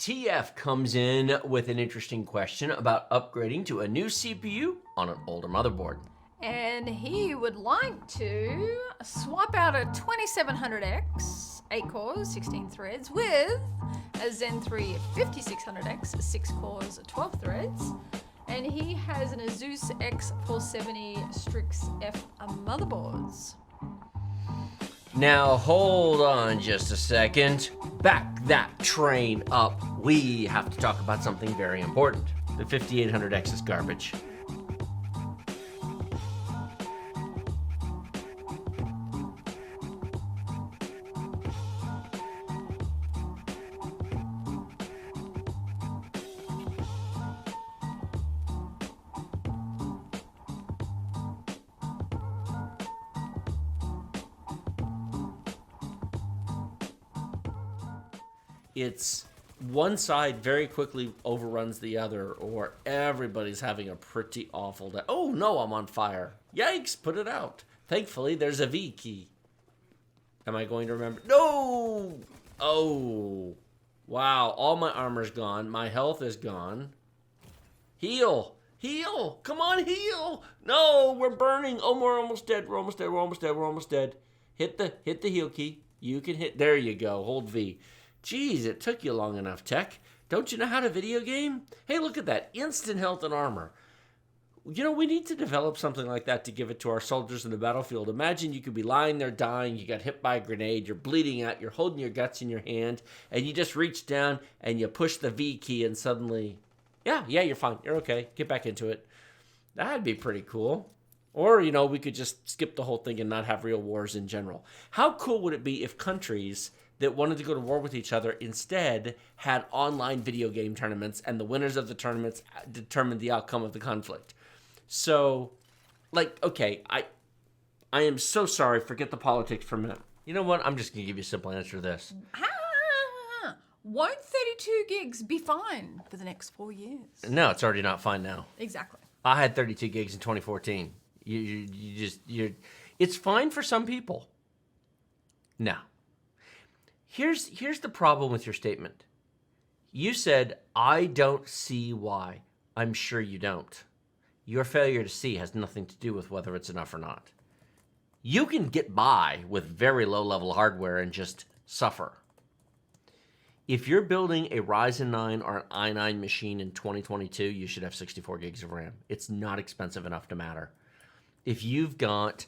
TF comes in with an interesting question about upgrading to a new CPU on an older motherboard. And he would like to swap out a 2700X, 8 cores, 16 threads, with a Zen 3 5600X, 6 cores, 12 threads. And he has an Asus X470 Strix F motherboards. Now hold on just a second. Back that train up. We have to talk about something very important. The 5800X is garbage. It's one side very quickly overruns the other, or everybody's having a pretty awful day. Oh no, I'm on fire. Yikes, put it out. Thankfully, there's a V key. Am I going to remember? No! Oh. Wow, all my armor's gone. My health is gone. Heal! Heal! Come on, heal! No, we're burning. Oh, we're almost dead. We're almost dead. We're almost dead. We're almost dead. Hit the heal key. You can hit. There you go. Hold V. Geez, it took you long enough, Tech. Don't you know how to video game? Hey, look at that. Instant health and armor. You know, we need to develop something like that to give it to our soldiers in the battlefield. Imagine you could be lying there dying, you got hit by a grenade, you're bleeding out, you're holding your guts in your hand, and you just reach down and you push the V key and suddenly, yeah, you're fine. You're okay. Get back into it. That'd be pretty cool. Or, you know, we could just skip the whole thing and not have real wars in general. How cool would it be if countries that wanted to go to war with each other instead had online video game tournaments and the winners of the tournaments determined the outcome of the conflict? So, like, okay, I am so sorry. Forget the politics for a minute. You know what? I'm just going to give you a simple answer to this. Won't 32 gigs be fine for the next 4 years? No, it's already not fine now. Exactly. I had 32 gigs in 2014. It's fine for some people. No. Here's the problem with your statement. You said, I don't see why. I'm sure you don't. Your failure to see has nothing to do with whether it's enough or not. You can get by with very low-level hardware and just suffer. If you're building a Ryzen 9 or an i9 machine in 2022, you should have 64 gigs of RAM. It's not expensive enough to matter. If you've got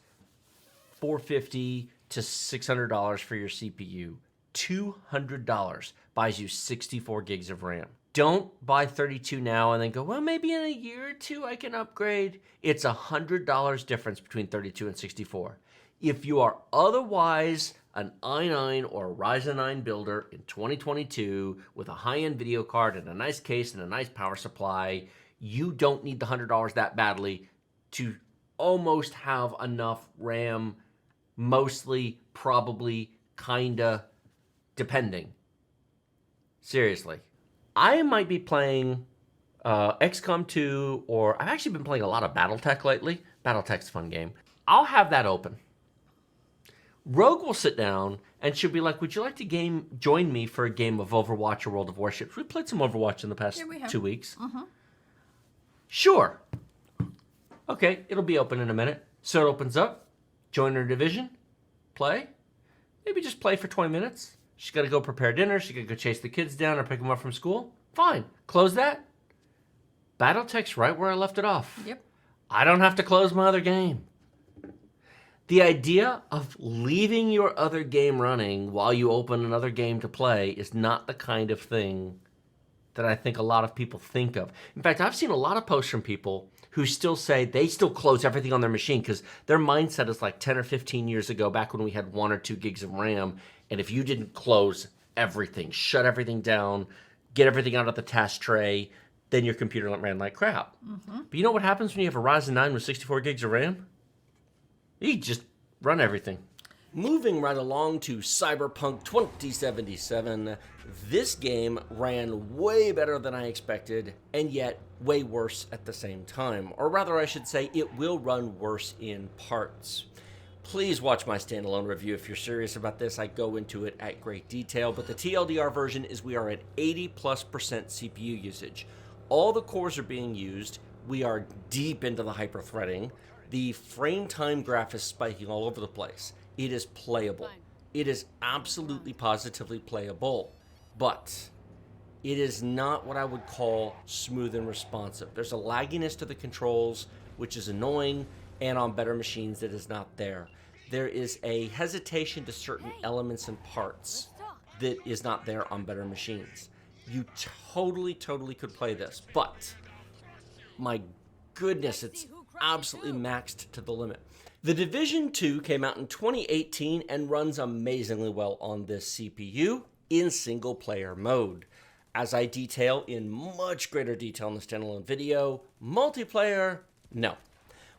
$450 to $600 for your CPU, $200 buys you 64 gigs of RAM. Don't buy 32 now and then go, well, maybe in a year or two I can upgrade. It's $100 difference between 32 and 64. If you are otherwise an i9 or a Ryzen 9 builder in 2022 with a high-end video card and a nice case and a nice power supply, you don't need the $100 that badly to almost have enough RAM, mostly, probably, kinda, depending. Seriously. I might be playing XCOM 2, or I've actually been playing a lot of BattleTech lately. BattleTech's a fun game. I'll have that open. Rogue will sit down and she'll be like, would you like to join me for a game of Overwatch or World of Warships? We played some Overwatch in the past 2 weeks. Sure. Okay, it'll be open in a minute. So it opens up, join her division, play. Maybe just play for 20 minutes. She's got to go prepare dinner. She's got to go chase the kids down or pick them up from school. Fine. Close that. BattleTech's right where I left it off. Yep. I don't have to close my other game. The idea of leaving your other game running while you open another game to play is not the kind of thing that I think a lot of people think of. In fact, I've seen a lot of posts from people who still say they still close everything on their machine because their mindset is like 10 or 15 years ago, back when we had 1 or 2 gigs of RAM. And if you didn't close everything, shut everything down, get everything out of the task tray, then your computer ran like crap. But you know what happens when you have a Ryzen 9 with 64 gigs of RAM? You just run everything. Moving right along to Cyberpunk 2077, this game ran way better than I expected, and yet way worse at the same time. Or rather, I should say, it will run worse in parts. Please watch my standalone review if you're serious about this. I go into it at great detail, but the TLDR version is we are at 80+% CPU usage. All the cores are being used. We are deep into the hyper-threading. The frame time graph is spiking all over the place. It is playable. It is absolutely positively playable, but it is not what I would call smooth and responsive. There's a lagginess to the controls, which is annoying, and on better machines that is not there. There is a hesitation to certain elements and parts that is not there on better machines. You totally could play this, but my goodness, it's absolutely maxed to the limit. The Division 2 came out in 2018 and runs amazingly well on this CPU in single player mode. As I detail in much greater detail in the standalone video, multiplayer, no.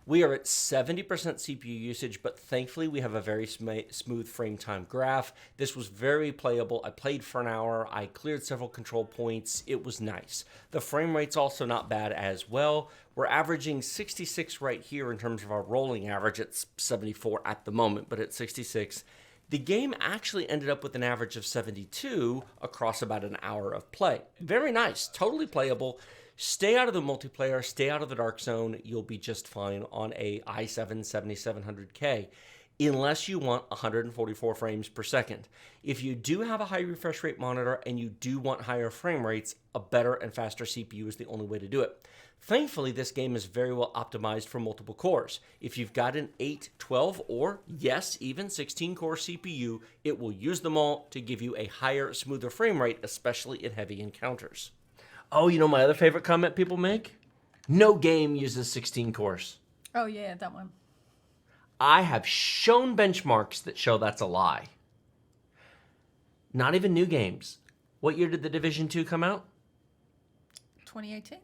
We are at 70% CPU usage, but thankfully we have a very smooth frame time graph. This was very playable. I played for an hour. I cleared several control points. It was nice. The frame rate's also not bad as well. We're averaging 66 right here in terms of our rolling average. It's 74 at the moment, but at 66. The game actually ended up with an average of 72 across about an hour of play. Very nice, totally playable. Stay out of the multiplayer, stay out of the dark zone. You'll be just fine on a i7 7700K, unless you want 144 frames per second. If you do have a high refresh rate monitor and you do want higher frame rates, a better and faster CPU is the only way to do it. Thankfully, this game is very well optimized for multiple cores. If you've got an 8, 12, or yes, even 16-core CPU, it will use them all to give you a higher, smoother frame rate, especially in heavy encounters. Oh, you know my other favorite comment people make? No game uses 16 cores. Oh, yeah, that one. I have shown benchmarks that show that's a lie. Not even new games. What year did The Division 2 come out? 2018.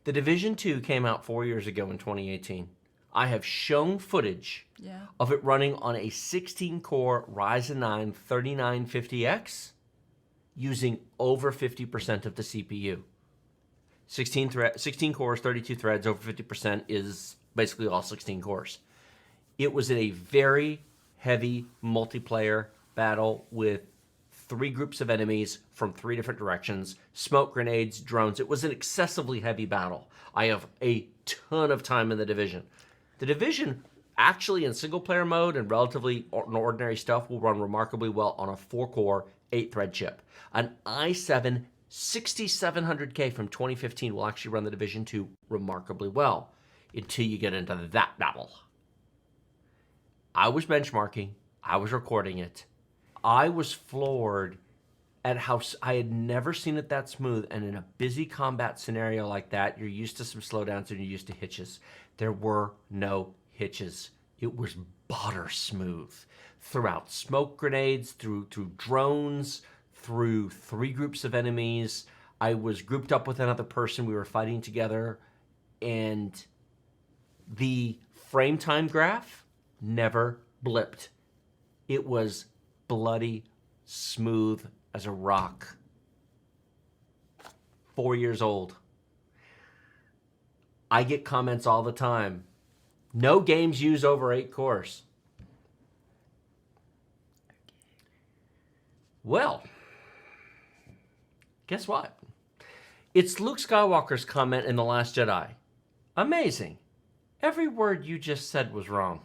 The Division 2 came out 4 years ago in 2018. I have shown footage of it running on a 16-core Ryzen 9 3950X using over 50% of the CPU. 16 cores, 32 threads, over 50% is basically all 16 cores. It was a very heavy multiplayer battle with 3 groups of enemies from 3 different directions, smoke grenades, drones. It was an excessively heavy battle. I have a ton of time in The Division. The Division, actually in single player mode and relatively ordinary stuff, will run remarkably well on a 4-core, 8-thread chip. An i7 6700K from 2015 will actually run The Division 2 remarkably well until you get into that battle. I was benchmarking. I was recording it. I was floored at how I had never seen it that smooth, and in a busy combat scenario like that, you're used to some slowdowns and you're used to hitches. There were no hitches. It was butter smooth throughout smoke grenades, through drones, through 3 groups of enemies. I was grouped up with another person. We were fighting together, and the frame time graph never blipped. It was bloody smooth as a rock. 4 years old. I get comments all the time. No games use over 8 cores. Well, guess what? It's Luke Skywalker's comment in The Last Jedi. Amazing. Every word you just said was wrong.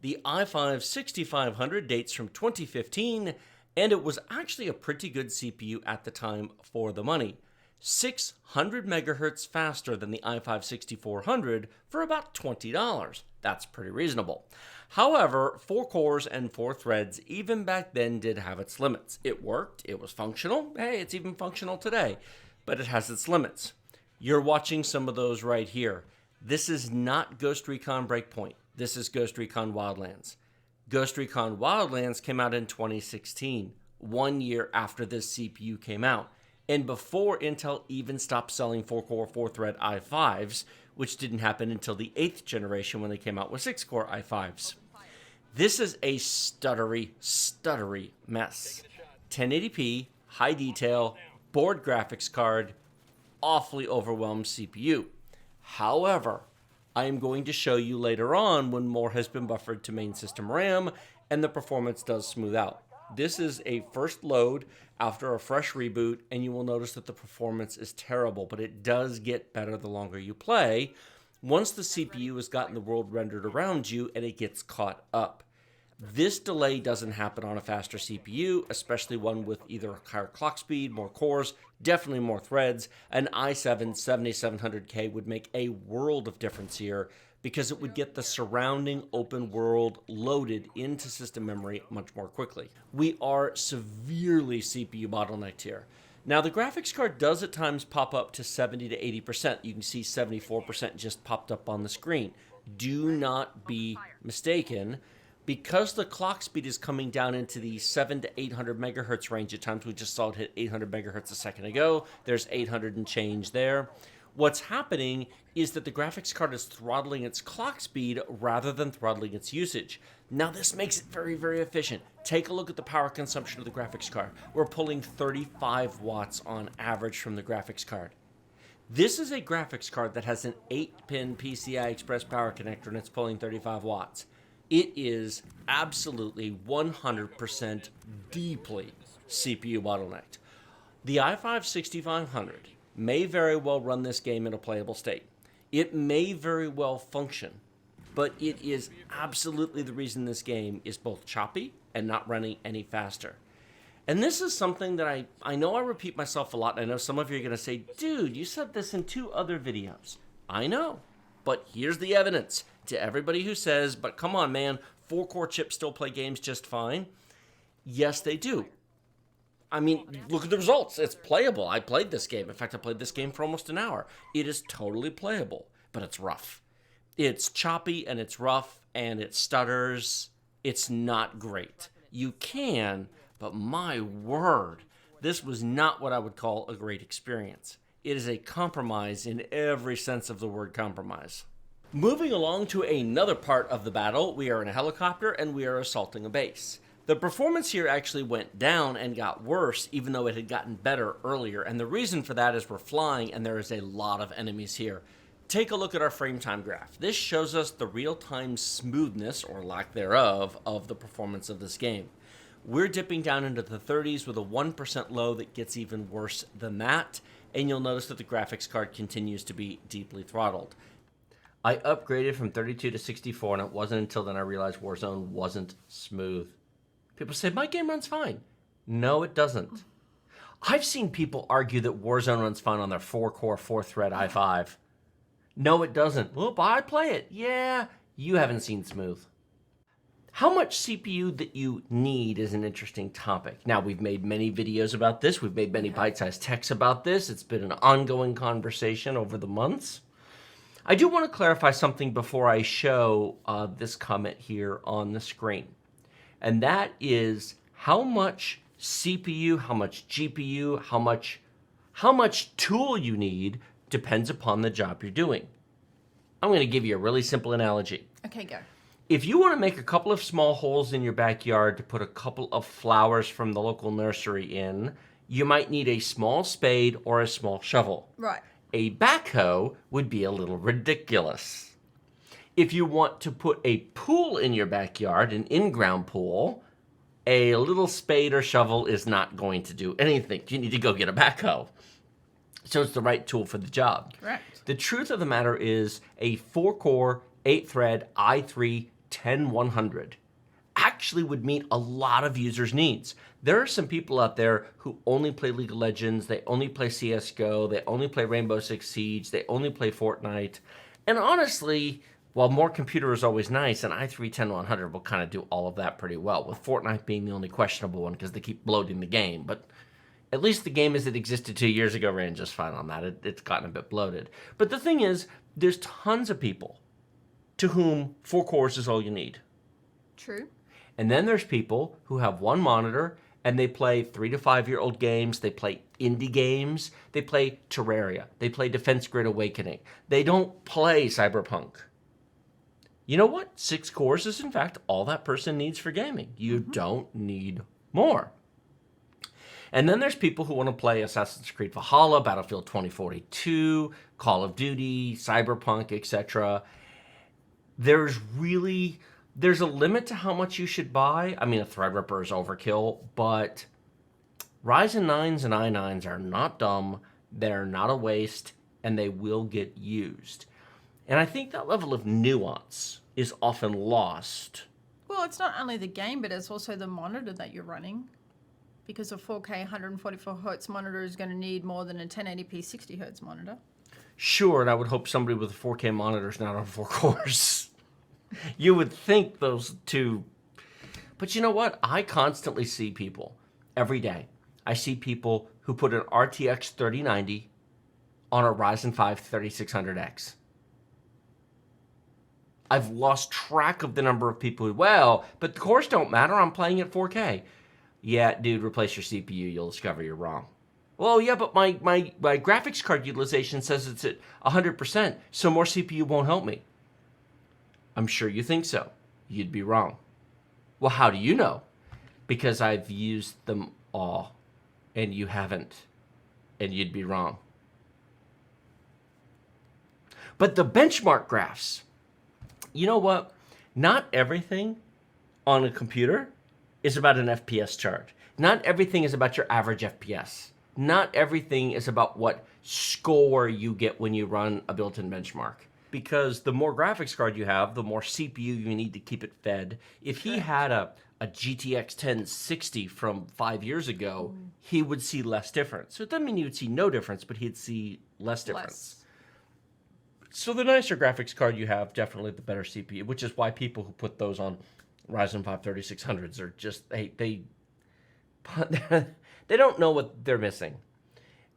The i5 6500 dates from 2015, and it was actually a pretty good CPU at the time for the money. 600 megahertz faster than the i5 6400 for about $20. That's pretty reasonable. However, 4 cores and 4 threads even back then did have its limits. It worked, it was functional, hey, it's even functional today, but it has its limits. You're watching some of those right here. This is not Ghost Recon Breakpoint. This is Ghost Recon Wildlands. Ghost Recon Wildlands came out in 2016, 1 year after this CPU came out, and before Intel even stopped selling 4-core, 4-thread i5s, which didn't happen until the 8th generation when they came out with 6-core i5s. This is a stuttery mess. 1080p, high detail, board graphics card, awfully overwhelmed CPU. However, I am going to show you later on when more has been buffered to main system RAM and the performance does smooth out. This is a first load after a fresh reboot, and you will notice that the performance is terrible, but it does get better the longer you play once the CPU has gotten the world rendered around you and it gets caught up. This delay doesn't happen on a faster CPU, especially one with either higher clock speed, more cores, definitely more threads. An i7 7700K would make a world of difference here because it would get the surrounding open world loaded into system memory much more quickly. We are severely CPU bottlenecked here. Now, the graphics card does at times pop up to 70 to 80%. You can see 74% just popped up on the screen. Do not be mistaken. Because the clock speed is coming down into the 700 to 800 megahertz range at times, we just saw it hit 800 megahertz a second ago. There's 800 and change there. What's happening is that the graphics card is throttling its clock speed rather than throttling its usage. Now, this makes it very, very efficient. Take a look at the power consumption of the graphics card. We're pulling 35 watts on average from the graphics card. This is a graphics card that has an 8-pin PCI Express power connector, and it's pulling 35 watts. It is absolutely 100% deeply CPU bottlenecked. The i5-6500 may very well run this game in a playable state. It may very well function, but it is absolutely the reason this game is both choppy and not running any faster. And this is something that I know I repeat myself a lot, and I know some of you are going to say, dude, you said this in 2 other videos. I know, but here's the evidence. To everybody who says, but come on, man, 4-core chips still play games just fine. Yes, they do. I mean, look at the results. It's playable. I played this game. In fact, I played this game for almost an hour. It is totally playable, but it's rough. It's choppy and it's rough and it stutters. It's not great. You can, but my word, this was not what I would call a great experience. It is a compromise in every sense of the word compromise. Moving along to another part of the battle, we are in a helicopter and we are assaulting a base. The performance here actually went down and got worse, even though it had gotten better earlier, and the reason for that is we're flying and there is a lot of enemies here. Take a look at our frame time graph. This shows us the real-time smoothness, or lack thereof, of the performance of this game. We're dipping down into the 30s with a 1% low that gets even worse than that, and you'll notice that the graphics card continues to be deeply throttled. I upgraded from 32 to 64, and it wasn't until then I realized Warzone wasn't smooth. People say, my game runs fine. No, it doesn't. I've seen people argue that Warzone runs fine on their 4-core, 4-thread i5. No, it doesn't. Well, I play it. Yeah, you haven't seen smooth. How much CPU that you need is an interesting topic. Now, we've made many videos about this. We've made many bite-sized texts about this. It's been an ongoing conversation over the months. I do want to clarify something before I show this comment here on the screen. And that is how much CPU, how much GPU, how much tool you need depends upon the job you're doing. I'm going to give you a really simple analogy. Okay, go. If you want to make a couple of small holes in your backyard to put a couple of flowers from the local nursery in, you might need a small spade or a small shovel. Right. A backhoe would be a little ridiculous. If you want to put a pool in your backyard, an in-ground pool, a little spade or shovel is not going to do anything. You need to go get a backhoe. So it's the right tool for the job. Correct. The truth of the matter is a 4-core, 8-thread i3 10100 actually would meet a lot of users' needs. There are some people out there who only play League of Legends, they only play CSGO, they only play Rainbow Six Siege, they only play Fortnite. And honestly, while more computer is always nice, an i3 10100 will kind of do all of that pretty well, with Fortnite being the only questionable one because they keep bloating the game. But at least the game as it existed 2 years ago ran just fine on that. It's gotten a bit bloated. But the thing is, there's tons of people to whom 4 cores is all you need. True. And then there's people who have one monitor and they play 3 to 5 year old games. They play indie games. They play Terraria. They play Defense Grid Awakening. They don't play Cyberpunk. You know what? 6 cores is in fact all that person needs for gaming. You don't need more. And then there's people who want to play Assassin's Creed Valhalla, Battlefield 2042, Call of Duty, Cyberpunk, etc. there's a limit to how much you should buy. I mean, a Threadripper is overkill, but Ryzen 9s and i9s are not dumb. They're not a waste, and they will get used. And I think that level of nuance is often lost. Well, it's not only the game, but it's also the monitor that you're running. Because a 4K 144 hertz monitor is going to need more than a 1080p 60 hertz monitor. Sure, and I would hope somebody with a 4K monitor is not on 4 cores. You would think those two. But you know what? I constantly see people every day. I see people who put an RTX 3090 on a Ryzen 5 3600X. I've lost track of the number of people who, well, but the cores don't matter. I'm playing at 4K. Yeah, dude, replace your CPU. You'll discover you're wrong. Well, yeah, but my graphics card utilization says it's at 100%, so more CPU won't help me. I'm sure you think so. You'd be wrong. Well, how do you know? Because I've used them all, and you haven't, and you'd be wrong. But the benchmark graphs, you know what? Not everything on a computer is about an FPS chart. Not everything is about your average FPS. Not everything is about what score you get when you run a built-in benchmark. Because the more graphics card you have, the more CPU you need to keep it fed. If he had a GTX 1060 from 5 years ago, he would see less difference. So it doesn't mean he would see no difference, but he'd see less difference. So the nicer graphics card you have, definitely the better CPU, which is why people who put those on Ryzen 5 3600s are just, they don't know what they're missing.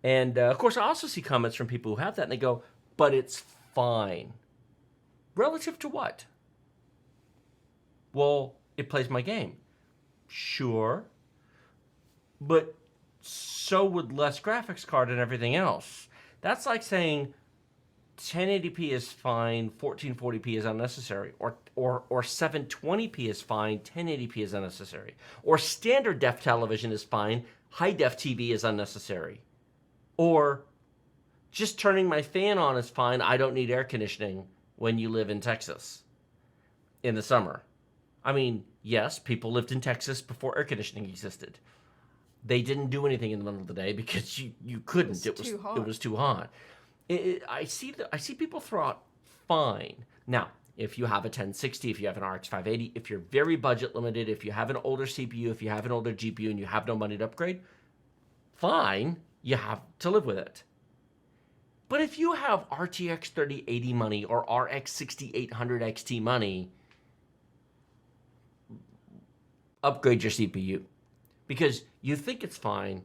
And of course, I also see comments from people who have that, and they go, but it's fine. Relative to what? Well, it plays my game. Sure. But so would less graphics card and everything else. That's like saying 1080p is fine, 1440p is unnecessary, or 720p is fine, 1080p is unnecessary, or standard def television is fine, high def TV is unnecessary, or just turning my fan on is fine, I don't need air conditioning when you live in Texas in the summer. I mean, yes, people lived in Texas before air conditioning existed. They didn't do anything in the middle of the day because you couldn't. It was too hot. I see people throw out fine. Now, if you have a 1060, if you have an RX 580, if you're very budget limited, if you have an older CPU, if you have an older GPU and you have no money to upgrade, fine, you have to live with it. But if you have RTX 3080 money or RX 6800 XT money, upgrade your CPU. Because you think it's fine.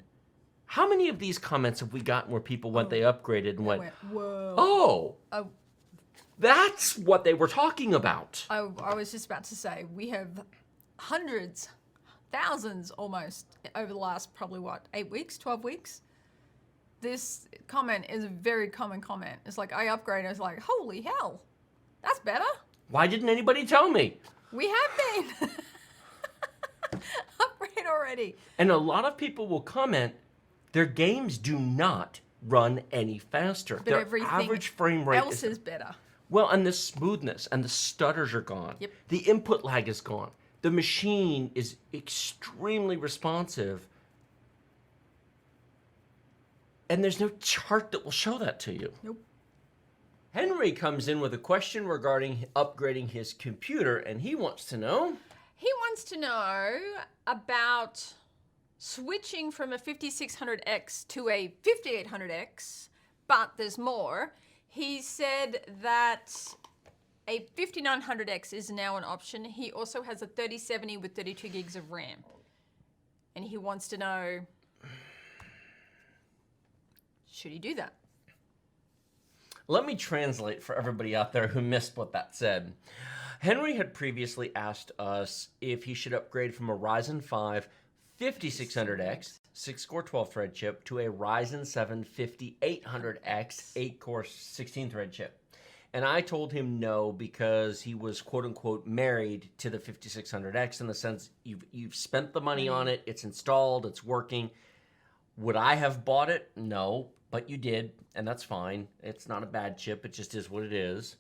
How many of these comments have we gotten where people went, they upgraded and went, whoa. Oh, that's what they were talking about. I was just about to say, we have hundreds, thousands almost, over the last probably, 8 weeks, 12 weeks? This comment is a very common comment. It's like, I upgraded. I was like, holy hell, that's better. Why didn't anybody tell me? We have been. Upgrade already. And a lot of people will comment, their games do not run any faster. But their everything average frame rate else is better. Well, and the smoothness and the stutters are gone. Yep. The input lag is gone. The machine is extremely responsive. And there's no chart that will show that to you. Nope. Henry comes in with a question regarding upgrading his computer, and he wants to know. He wants to know about switching from a 5600X to a 5800X, but there's more. He said that a 5900X is now an option. He also has a 3070 with 32 gigs of RAM. And he wants to know, should he do that? Let me translate for everybody out there who missed what that said. Henry had previously asked us if he should upgrade from a Ryzen 5 5600X 6-core 12-thread chip to a Ryzen 7 5800X 8-core 16-thread chip. And I told him no because he was quote-unquote married to the 5600X in the sense you've spent the money on it, it's installed, it's working. Would I have bought it? No, but you did, and that's fine. It's not a bad chip, it just is what it is.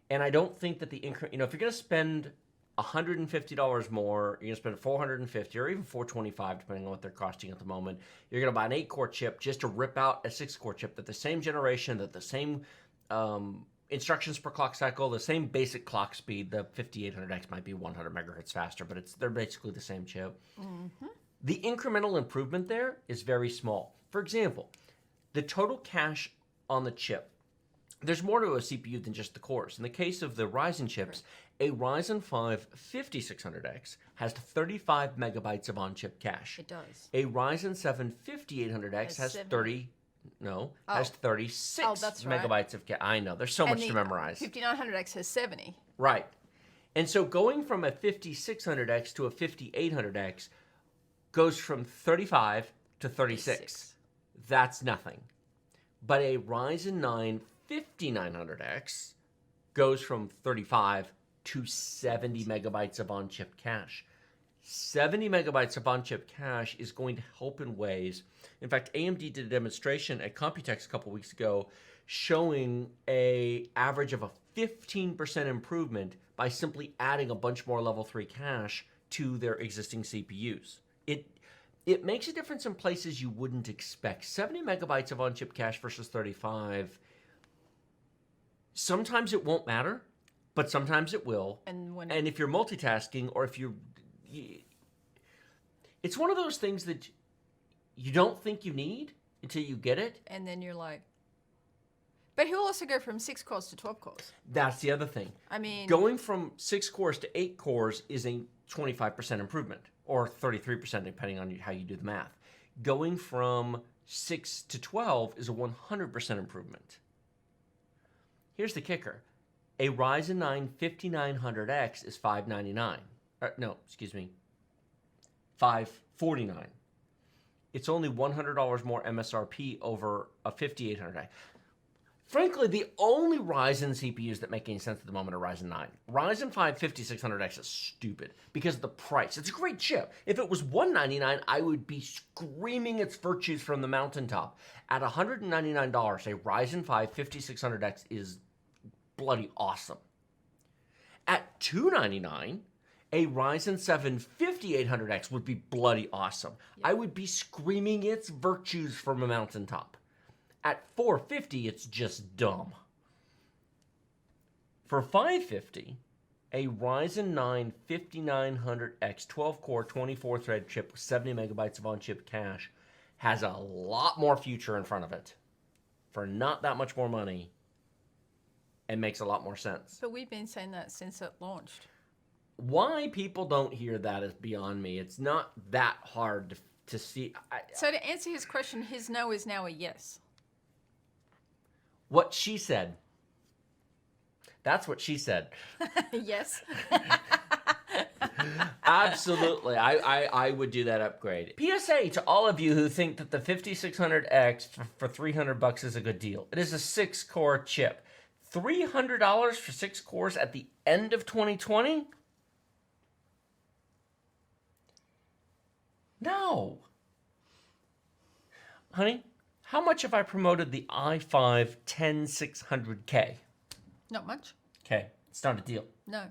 And I don't think that the increment, if you're going to spend $150 more, you're going to spend $450 or even $425, depending on what they're costing at the moment. You're going to buy an 8-core chip just to rip out a 6-core chip that the same generation, that the same instructions per clock cycle, the same basic clock speed. The 5800X might be 100 megahertz faster, but they're basically the same chip. Mm-hmm. The incremental improvement there is very small. For example, the total cache on the chip, there's more to a CPU than just the cores. In the case of the Ryzen chips, a Ryzen 5 5600X has 35 megabytes of on-chip cache. It does. A Ryzen 7 5800X has 36 megabytes of cache. I know, there's so much to memorize. 5900X has 70. Right. And so going from a 5600X to a 5800X goes from 35 to 36. That's nothing. But a Ryzen 9 5900X goes from 35 to 70 megabytes of on-chip cache. 70 megabytes of on-chip cache is going to help in ways. In fact, AMD did a demonstration at Computex a couple weeks ago showing an average of a 15% improvement by simply adding a bunch more level 3 cache to their existing CPUs. It makes a difference in places you wouldn't expect. 70 megabytes of on-chip cache versus 35. Sometimes it won't matter, but sometimes it will. And if you're multitasking, or if it's one of those things that you don't think you need until you get it. And then you're like, but he'll also go from 6 cores to 12 cores. That's the other thing. I mean, going from 6 cores to 8 cores is a 25% improvement, or 33% depending on how you do the math. Going from 6 to 12 is a 100% improvement. Here's the kicker. A Ryzen 9 5900X is $599. $549. It's only $100 more MSRP over a 5800X. Frankly, the only Ryzen CPUs that make any sense at the moment are Ryzen 9. Ryzen 5 5600X is stupid because of the price. It's a great chip. If it was $199, I would be screaming its virtues from the mountaintop. At $199, a Ryzen 5 5600X is bloody awesome. At $299, a Ryzen 7 5800X would be bloody awesome. Yep. I would be screaming its virtues from a mountaintop. At $450, it's just dumb. For $550, a Ryzen 9 5900X 12-core 24-thread chip with 70 megabytes of on-chip cache has a lot more future in front of it for not that much more money and makes a lot more sense. But we've been saying that since it launched. Why people don't hear that is beyond me. It's not that hard to see. So to answer his question, his no is now a yes. What she said. That's what she said. Yes. Absolutely. I would do that upgrade. PSA to all of you who think that the 5600X for $300 is a good deal. It is a 6-core chip. $300 for 6 cores at the end of 2020? No. Honey, how much have I promoted the i5 10600K? Not much. Okay, it's not a deal. No.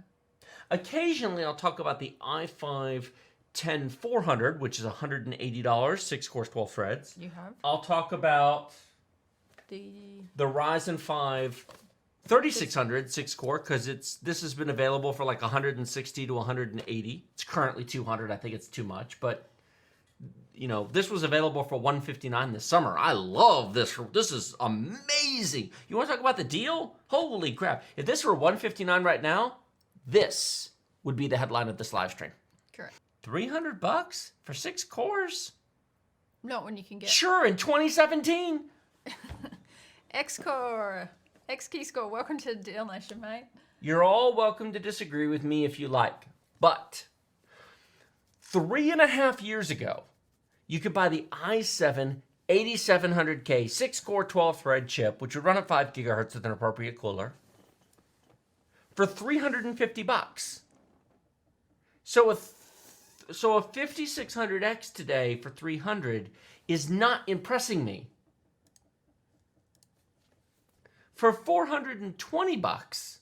Occasionally, I'll talk about the i5 10400, which is $180, 6 cores, 12 threads. You have? I'll talk about the Ryzen 5 3600 6 core, because this has been available for like 160 to 180. It's currently 200. I think it's too much, but this was available for $159 this summer. I love this. This is amazing. You want to talk about the deal? Holy crap. If this were $159 right now, this would be the headline of this live stream. Correct. $300 for 6 cores? Not when you can get... Sure, in 2017. X-Core. X-Key Score. Welcome to Deal Nation, mate. You're all welcome to disagree with me if you like. But 3.5 years ago, you could buy the i7 8700K 6-core 12-thread chip, which would run at 5 gigahertz with an appropriate cooler, for $350. So a 5600X today for $300 is not impressing me. For $420,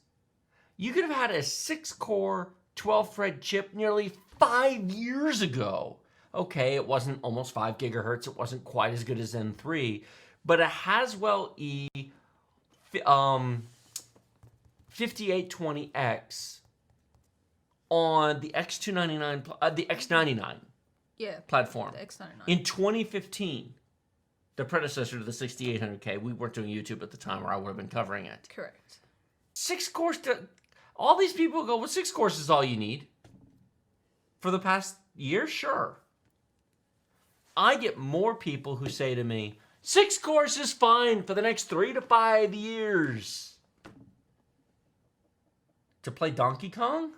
You could have had a 6-core, 12-thread chip nearly 5 years ago. Okay, it wasn't almost 5 gigahertz. It wasn't quite as good as Zen 3, but a Haswell E 5820X on the X299, the X99 platform. The X99. In 2015, the predecessor to the 6800K. We weren't doing YouTube at the time, or I would have been covering it. Correct. 6 cores. All these people go, well, 6 cores is all you need. For the past year, sure. I get more people who say to me, 6 cores is fine for the next 3 to 5 years. To play Donkey Kong?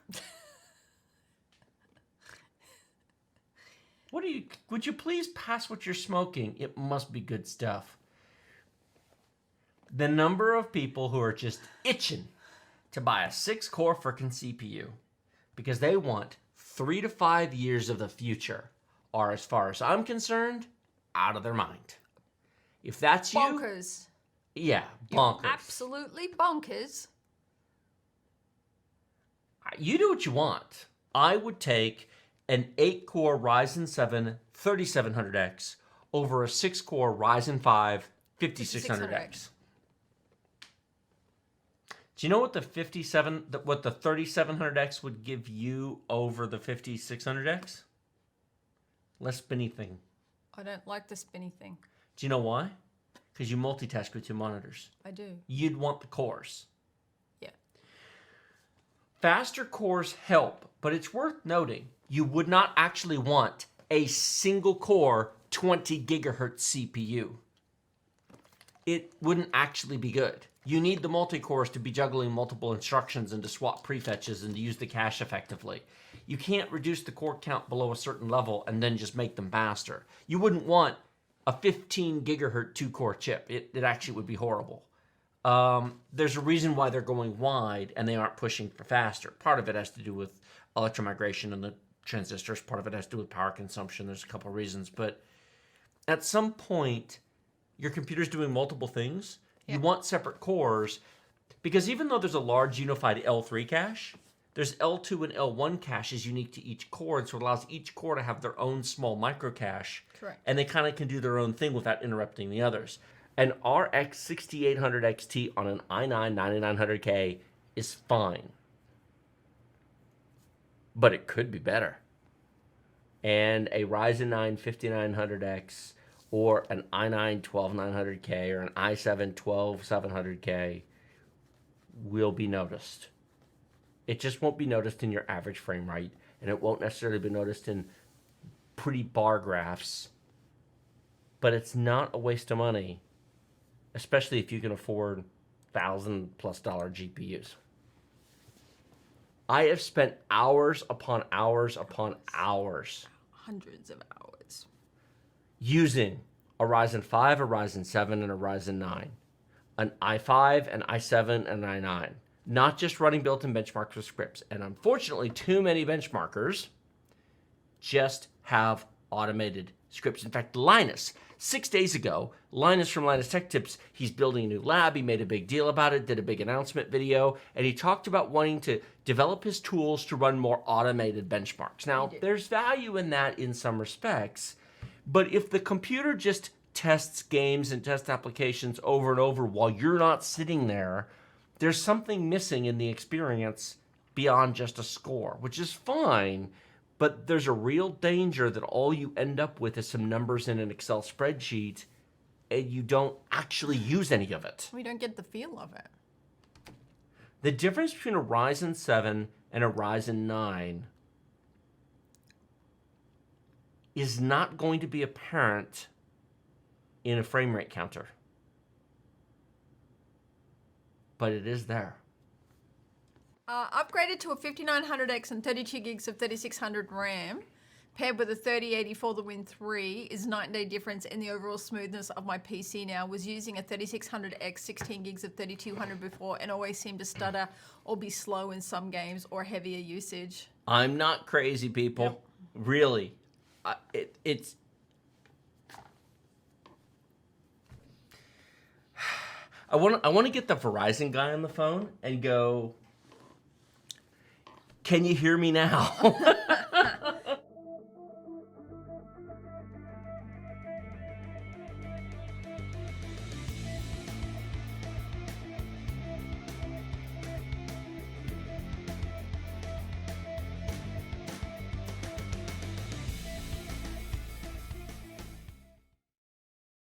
Would you please pass what you're smoking? It must be good stuff. The number of people who are just itching to buy a 6-core frickin' CPU because they want 3 to 5 years of the future are, as far as I'm concerned, out of their mind. If that's you... Bonkers. Yeah, bonkers. You're absolutely bonkers. You do what you want. I would take an 8-core Ryzen 7 3700X over a 6-core Ryzen 5 5600X. Do you know what the 3700X would give you over the 5600X? Less spinny thing. I don't like the spinny thing. Do you know why? Because you multitask with 2 monitors. I do. You'd want the cores. Yeah. Faster cores help, but it's worth noting you would not actually want a single core 20 gigahertz CPU. It wouldn't actually be good. You need the multi-cores to be juggling multiple instructions and to swap prefetches and to use the cache effectively. You can't reduce the core count below a certain level and then just make them faster. You wouldn't want a 15 gigahertz 2-core chip. It actually would be horrible. There's a reason why they're going wide and they aren't pushing for faster. Part of it has to do with electromigration and the transistors. Part of it has to do with power consumption. There's a couple of reasons. But at some point, your computer's doing multiple things. You want separate cores because even though there's a large unified L3 cache, there's L2 and L1 caches unique to each core, and so it allows each core to have their own small micro cache. Correct. And they kind of can do their own thing without interrupting the others. An RX 6800 XT on an i9 9900K is fine. But it could be better. And a Ryzen 9 5900X or an i9 12900K or an i7 12700K will be noticed. It just won't be noticed in your average frame rate, and it won't necessarily be noticed in pretty bar graphs. But it's not a waste of money, especially if you can afford $1,000+ GPUs. I have spent hours upon hours upon hours. Hundreds of hours. Using a Ryzen 5, a Ryzen 7, and a Ryzen 9. An i5, an i7, and an i9. Not just running built-in benchmarks with scripts. And unfortunately, too many benchmarkers just have automated scripts. In fact, Linus, 6 days ago, Linus from Linus Tech Tips, he's building a new lab. He made a big deal about it, did a big announcement video, and he talked about wanting to develop his tools to run more automated benchmarks. Now, there's value in that in some respects, but if the computer just tests games and tests applications over and over while you're not sitting there, there's something missing in the experience beyond just a score, which is fine, but there's a real danger that all you end up with is some numbers in an Excel spreadsheet and you don't actually use any of it. We don't get the feel of it. The difference between a Ryzen 7 and a Ryzen 9 is not going to be apparent in a frame rate counter. But it is there. Upgraded to a 5900X and 32 gigs of 3600 RAM, paired with a 3080 for the Win 3, is night and day difference in the overall smoothness of my PC now. Was using a 3600X, 16 gigs of 3200 before, and always seemed to stutter or be slow in some games or heavier usage. I'm not crazy, people. Yep. Really. It's... I want to get the Verizon guy on the phone and go, Can you hear me now?